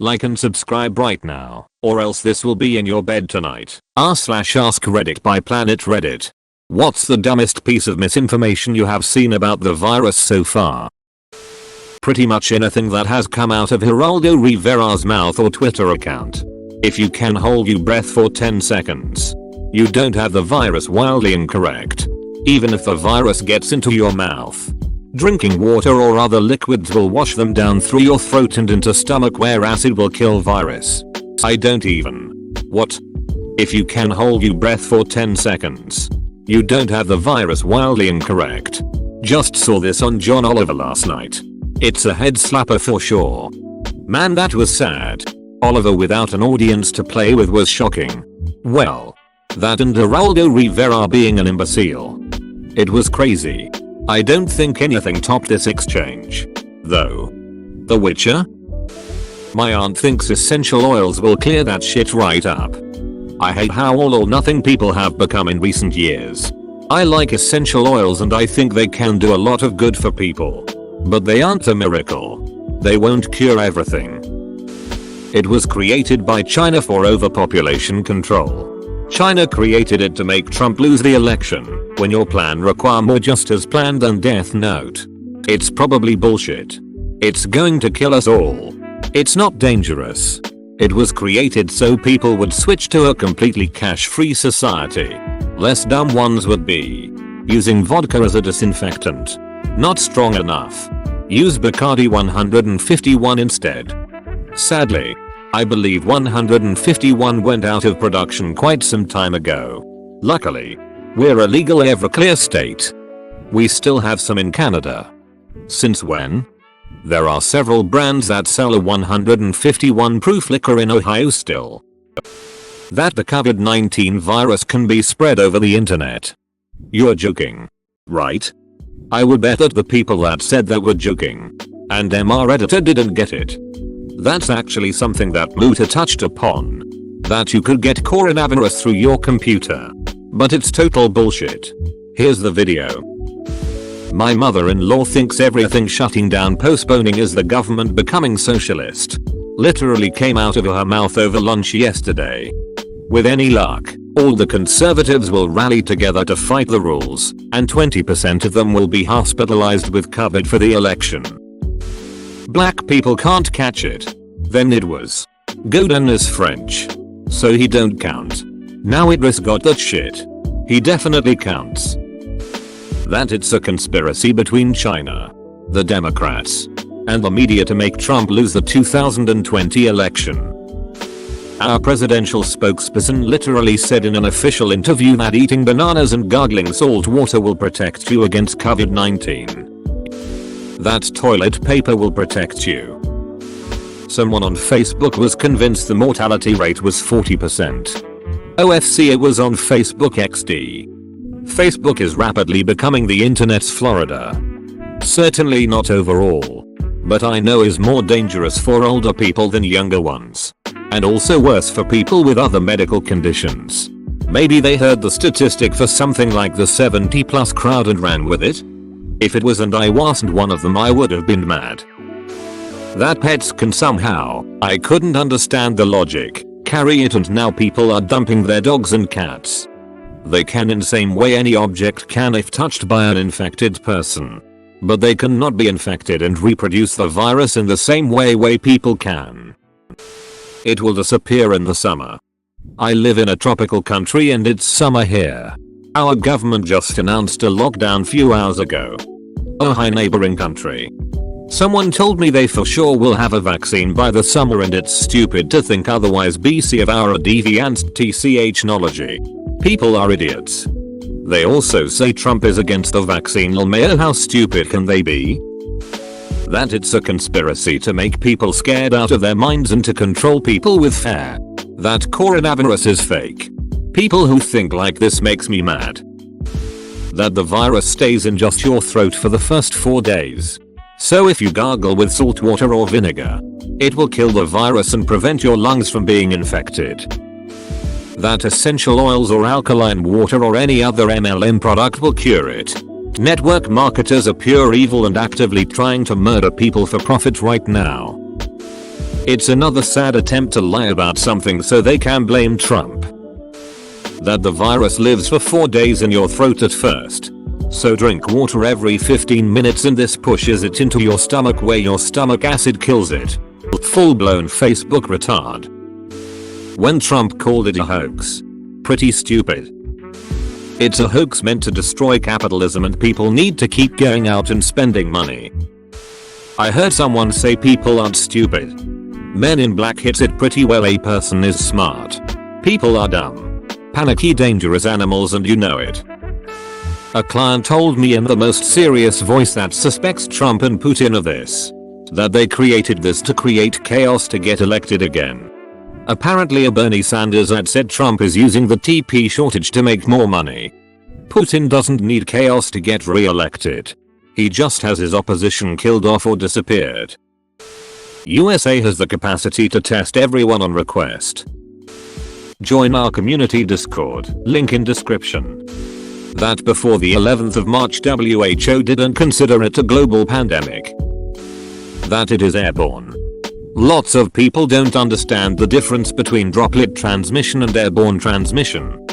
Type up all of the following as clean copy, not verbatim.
Like and subscribe right now, or else this will be in your bed tonight. r/AskReddit by Planet Reddit. What's the dumbest piece of misinformation you have seen about the virus so far? Pretty much anything that has come out of Geraldo Rivera's mouth or Twitter account. If you can hold your breath for 10 seconds, you don't have the virus. Wildly incorrect. Even if the virus gets into your mouth, drinking water or other liquids will wash them down through your throat and into stomach, where acid will kill virus. I don't even. What? If you can hold your breath for 10 seconds, you don't have the virus. Wildly incorrect. Just saw this on John Oliver last night. It's a head slapper for sure. Man, that was sad. Oliver without an audience to play with was shocking. Well, that and Geraldo Rivera being an imbecile. It was crazy. I don't think anything topped this exchange, though. The Witcher? My aunt thinks essential oils will clear that shit right up. I hate how all or nothing people have become in recent years. I like essential oils and I think they can do a lot of good for people. But they aren't a miracle. They won't cure everything. It was created by China for overpopulation control. China created it to make Trump lose the election, when your plan require more just as planned and Death Note. It's probably bullshit. It's going to kill us all. It's not dangerous. It was created so people would switch to a completely cash-free society. Less dumb ones would be using vodka as a disinfectant. Not strong enough. Use Bacardi 151 instead. Sadly, I believe 151 went out of production quite some time ago. Luckily, we're a legal Everclear state. We still have some in Canada. Since when? There are several brands that sell a 151 proof liquor in Ohio still. That the COVID-19 virus can be spread over the internet. You're joking, right? I would bet that the people that said they were joking and MR editor didn't get it. That's actually something that Muta touched upon. That you could get coronavirus through your computer. But it's total bullshit. Here's the video. My mother-in-law thinks everything shutting down postponing is the government becoming socialist. Literally came out of her mouth over lunch yesterday. With any luck, all the conservatives will rally together to fight the rules, and 20% of them will be hospitalized with COVID for the election. Black people can't catch it. Then it was. Godin is French, so he don't count. Now Idris got that shit. He definitely counts. That it's a conspiracy between China, the Democrats, and the media to make Trump lose the 2020 election. Our presidential spokesperson literally said in an official interview that eating bananas and gargling salt water will protect you against COVID-19. That toilet paper will protect you. Someone on Facebook was convinced the mortality rate was 40%. OFC, it was on Facebook XD. Facebook is rapidly becoming the internet's Florida. Certainly not overall, but I know is more dangerous for older people than younger ones. And also worse for people with other medical conditions. Maybe they heard the statistic for something like the 70+ crowd and ran with it? If it was and I wasn't one of them, I would have been mad. That pets can somehow, I couldn't understand the logic, carry it, and now people are dumping their dogs and cats. They can in same way any object can if touched by an infected person. But they cannot be infected and reproduce the virus in the same way people can. It will disappear in the summer. I live in a tropical country and it's summer here. Our government just announced a lockdown few hours ago. Oh hi neighboring country. Someone told me they for sure will have a vaccine by the summer and it's stupid to think otherwise. BC of our deviant TCH knowledge. People are idiots. They also say Trump is against the vaccine. Lmayo, how stupid can they be? That it's a conspiracy to make people scared out of their minds and to control people with fear. That coronavirus is fake. People who think like this makes me mad. That the virus stays in just your throat for the first 4 days. So if you gargle with salt water or vinegar, it will kill the virus and prevent your lungs from being infected. That essential oils or alkaline water or any other MLM product will cure it. Network marketers are pure evil and actively trying to murder people for profit right now. It's another sad attempt to lie about something so they can blame Trump. That the virus lives for 4 days in your throat at first. So drink water every 15 minutes and this pushes it into your stomach where your stomach acid kills it. Full-blown Facebook retard. When Trump called it a hoax. Pretty stupid. It's a hoax meant to destroy capitalism and people need to keep going out and spending money. I heard someone say people aren't stupid. Men in Black hits it pretty well. A person is smart. People are dumb. Panicky dangerous animals and you know it. A client told me in the most serious voice that suspects Trump and Putin of this. That they created this to create chaos to get elected again. Apparently a Bernie Sanders ad said Trump is using the TP shortage to make more money. Putin doesn't need chaos to get re-elected. He just has his opposition killed off or disappeared. USA has the capacity to test everyone on request. Join our community Discord, link in description. That before the 11th of March WHO didn't consider it a global pandemic. That it is airborne. Lots of people don't understand the difference between droplet transmission and airborne transmission.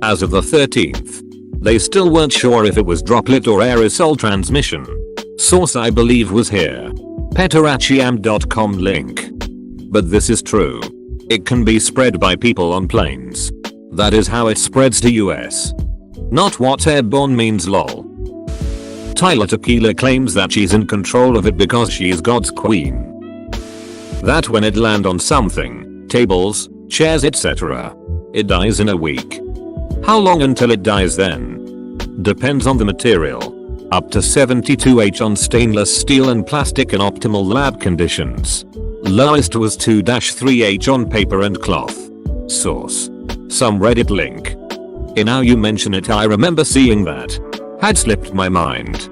As of the 13th, they still weren't sure if it was droplet or aerosol transmission. Source I believe was here. Peterachiam.com link. But this is true. It can be spread by people on planes. That is how it spreads to US. Not what airborne means lol. Tyler Tequila claims that she's in control of it because she's God's queen. That when it land on something, tables, chairs etc. it dies in a week. How long until it dies then? Depends on the material. Up to 72H on stainless steel and plastic in optimal lab conditions. Lowest was 2-3H on paper and cloth. Source. Some Reddit link. Now you mention it, I remember seeing that. Had slipped my mind.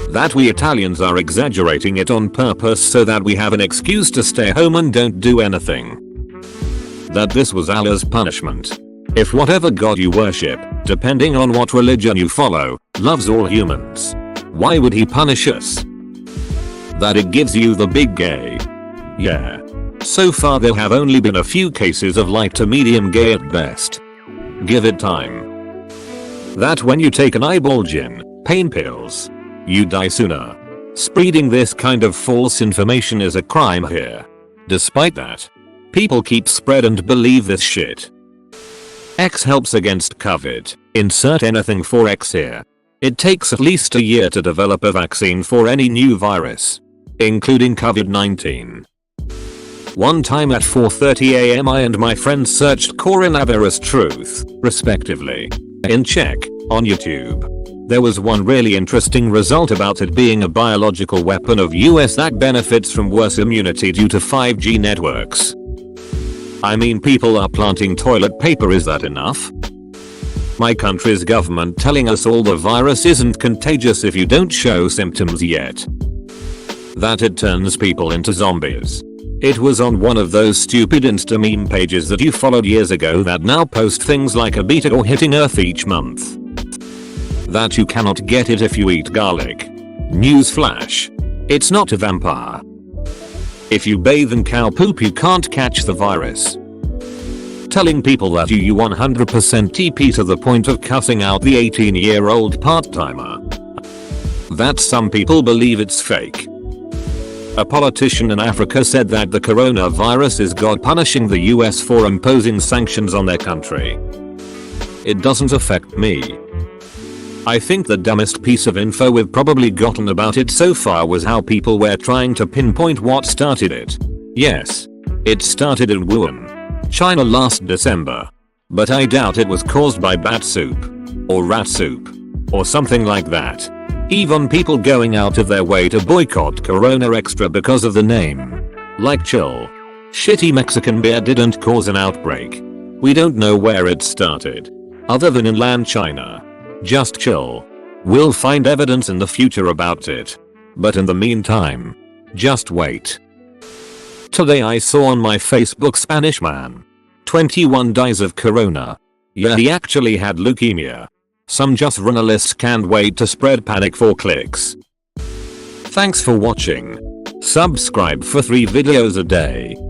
That we Italians are exaggerating it on purpose so that we have an excuse to stay home and don't do anything. That this was Allah's punishment. If whatever god you worship, depending on what religion you follow, loves all humans, why would he punish us? That it gives you the big gay. Yeah. So far there have only been a few cases of light to medium gay at best. Give it time. That when you take an eyeball gin, pain pills, you die sooner. Spreading this kind of false information is a crime here. Despite that, people keep spread and believe this shit. X helps against COVID. Insert anything for X here. It takes at least a year to develop a vaccine for any new virus, including COVID-19. One time at 4:30 am I and my friends searched coronavirus truth, respectively, in Czech, on YouTube. There was one really interesting result about it being a biological weapon of US that benefits from worse immunity due to 5G networks. I mean, people are planting toilet paper, is that enough? My country's government telling us all the virus isn't contagious if you don't show symptoms yet. That it turns people into zombies. It was on one of those stupid Insta meme pages that you followed years ago that now post things like a beta or hitting Earth each month. That you cannot get it if you eat garlic. Newsflash. It's not a vampire. If you bathe in cow poop you can't catch the virus. Telling people that you 100% TP to the point of cussing out the 18-year-old part-timer. That some people believe it's fake. A politician in Africa said that the coronavirus is God punishing the US for imposing sanctions on their country. It doesn't affect me. I think the dumbest piece of info we've probably gotten about it so far was how people were trying to pinpoint what started it. Yes, it started in Wuhan, China last December. But I doubt it was caused by bat soup, or rat soup, or something like that. Even people going out of their way to boycott Corona Extra because of the name. Like chill. Shitty Mexican beer didn't cause an outbreak. We don't know where it started. Other than inland China. Just chill. We'll find evidence in the future about it. But in the meantime, just wait. Today I saw on my Facebook Spanish man. 21 dies of corona. Yeah, he actually had leukemia. Some just journalists can't wait to spread panic for clicks. Thanks for watching. Subscribe for 3 videos a day.